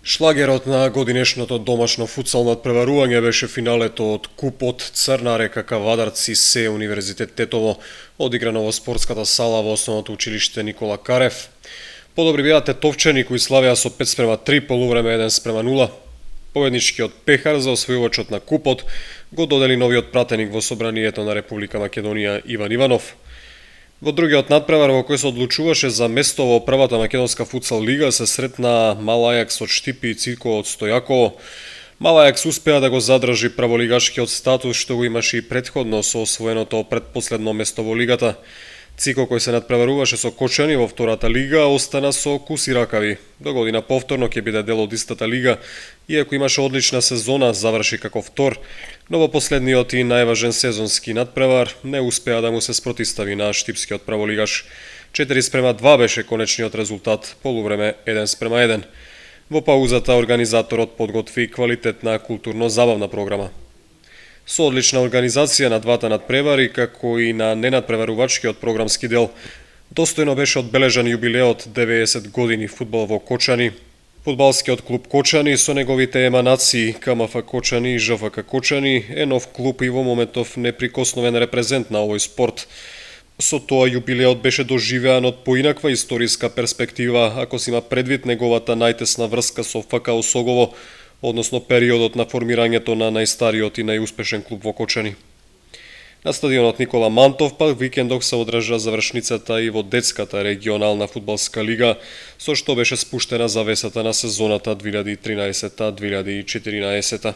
Шлагерот на годинешното домашно футсал надпреварување беше финалето од Купот Црна река Кавадарци се Универзитет Тетово, одиграно во спортската сала во Основното училиште Никола Карев. Подобри беа тетовчани кои славеа со 5:3, полувреме 1:0. Победничкиот пехар за освојувачот на Купот го додели новиот пратеник во собранието на Република Македонија Иван Иванов. Во другиот надпревар во кој се одлучуваше за место во првата македонска футсал лига се сретна Мал Ајакс од Штипи и Цико од Стојаково. Мал Ајакс успеа да го задржи праволигашкиот статус што го имаше и претходно со освоеното предпоследно место во лигата. Цико кој се надпреваруваше со Кочани во втората лига остана со куси ракави. До година повторно ќе биде дел од истата лига, иако имаше одлична сезона, заврши како втор, но во последниот и најважен сезонски надпревар не успеа да му се спротистави на штипскиот праволигаш. 4:2 беше конечниот резултат, полувреме 1:1. Во паузата организаторот подготви квалитетна културно-забавна програма. Со одлична организација на двата надпревари, како и на ненадпреварувачкиот програмски дел, достојно беше одбележан јубилеот 90 години фудбал во Кочани. Фудбалскиот клуб Кочани со неговите еманации КМФ Кочани и ЖФК Кочани е нов клуб и во моментов неприкосновен репрезент на овој спорт. Со тоа јубилеот беше доживеан од поинаква историска перспектива, ако се има предвид неговата најтесна врска со ФК Осогово, односно периодот на формирањето на најстариот и најуспешен клуб во Кочани. На стадионот Никола Мантов пак викендов се одржа завршницата и во детската регионална фудбалска лига, со што беше спуштена завесата на сезоната 2013-2014.